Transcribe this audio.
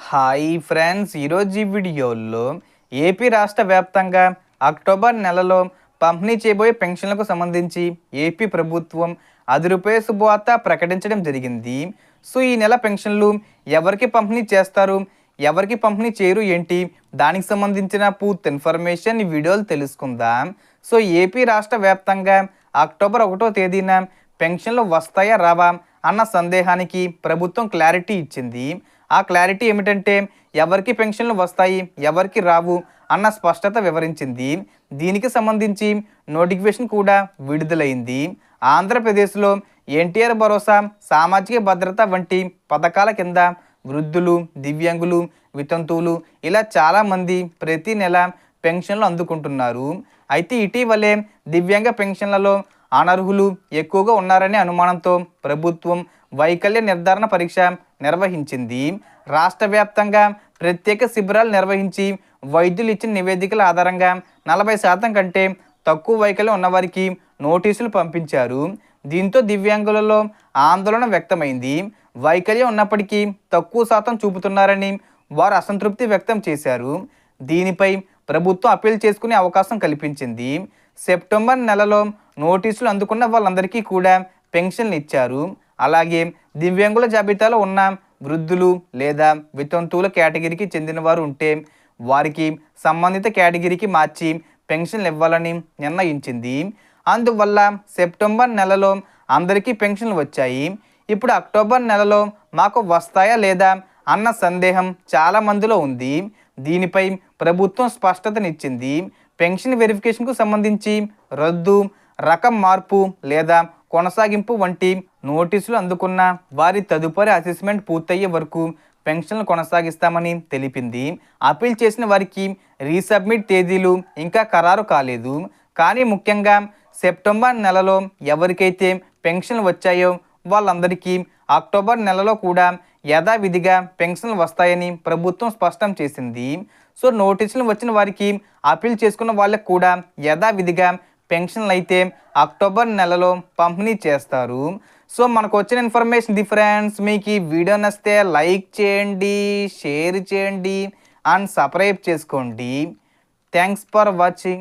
Hi friends, ఈరోజు ఈ వీడియోలో ఏపీ రాష్ట్ర వ్యాప్తంగా అక్టోబర్ నెలలో పంపిణీ చేయబోయే పెన్షన్లకు సంబంధించి ఏపీ ప్రభుత్వం రూ. 10 శుభవార్త ప్రకటించడం జరిగింది. సో ఈ నెల పెన్షన్లు ఎవరికి పంపిణీ చేస్తారు, ఎవరికి పంపిణీ చేయరు ఏంటి, దానికి సంబంధించిన పూర్తి ఇన్ఫర్మేషన్ ఈ వీడియోలో తెలుసుకుందాం. సో ఏపీ రాష్ట్ర వ్యాప్తంగా అక్టోబర్ 1వ తేదీన పెన్షన్లు వస్తాయా రావా అన్న సందేహానికి ప్రభుత్వం క్లారిటీ ఇచ్చింది. ఆ క్లారిటీ ఏమిటంటే ఎవరికి పెన్షన్లు వస్తాయి, ఎవరికి రావు అన్న స్పష్టత వివరించింది. దీనికి సంబంధించి నోటిఫికేషన్ కూడా విడుదలైంది. ఆంధ్రప్రదేశ్లో ఎన్టీఆర్ భరోసా, సామాజిక భద్రత వంటి పథకాల కింద వృద్ధులు, దివ్యాంగులు, వితంతువులు ఇలా చాలామంది ప్రతి నెల పెన్షన్లు అందుకుంటున్నారు. అయితే ఇటీవలే దివ్యాంగ పెన్షన్లలో అనర్హులు ఎక్కువగా ఉన్నారనే అనుమానంతో ప్రభుత్వం వైకల్య నిర్ధారణ పరీక్ష నిర్వహించింది. రాష్ట్ర వ్యాప్తంగా ప్రత్యేక శిబిరాలు నిర్వహించి వైద్యులు ఇచ్చిన నివేదికల ఆధారంగా 40% కంటే తక్కువ వైకల్యం ఉన్నవారికి నోటీసులు పంపించారు. దీంతో దివ్యాంగులలో ఆందోళన వ్యక్తమైంది. వైకల్యం ఉన్నప్పటికీ తక్కువ శాతం చూపుతున్నారని వారు అసంతృప్తి వ్యక్తం చేశారు. దీనిపై ప్రభుత్వం అప్పీల్ చేసుకునే అవకాశం కల్పించింది. సెప్టెంబర్ నెలలో నోటీసులు అందుకున్న వాళ్ళందరికీ కూడా పెన్షన్లు ఇచ్చారు. అలాగే దివ్యాంగుల జాబితాలో ఉన్న వృద్ధులు లేదా వితంతువుల కేటగిరీకి చెందిన వారు ఉంటే వారికి సంబంధిత కేటగిరీకి మార్చి పెన్షన్లు ఇవ్వాలని నిర్ణయించింది. అందువల్ల సెప్టెంబర్ నెలలో అందరికీ పెన్షన్లు వచ్చాయి. ఇప్పుడు అక్టోబర్ నెలలో మాకు వస్తాయా లేదా అన్న సందేహం చాలా మందిలో ఉంది. దీనిపై ప్రభుత్వం స్పష్టతనిచ్చింది. పెన్షన్ వెరిఫికేషన్కు సంబంధించి రద్దు, రకం మార్పు లేదా కొనసాగింపు వంటి నోటీసులు అందుకున్న వారి తదుపరి అసెస్మెంట్ పూర్తయ్యే వరకు పెన్షన్లు కొనసాగిస్తామని తెలిపింది. అప్పీల్ చేసిన వారికి రీసబ్మిట్ తేదీలు ఇంకా ఖరారు కాలేదు. కానీ ముఖ్యంగా సెప్టెంబర్ నెలలో ఎవరికైతే పెన్షన్లు వచ్చాయో వాళ్ళందరికీ అక్టోబర్ నెలలో కూడా యథావిధిగా పెన్షన్లు వస్తాయని ప్రభుత్వం స్పష్టం చేసింది. సో నోటీసులు వచ్చిన వారికి అప్పీల్ చేసుకున్న వాళ్ళకు కూడా యథావిధిగా పెన్షన్లు అయితే అక్టోబర్ నెలలో పంపిణీ చేస్తారు. సో మనకు వచ్చిన ఇన్ఫర్మేషన్ ఫ్రెండ్స్, మీకు ఈ వీడియో నచ్చితే లైక్ చేయండి, షేర్ చేయండి అండ్ సబ్స్క్రైబ్ చేసుకోండి. Thanks for watching.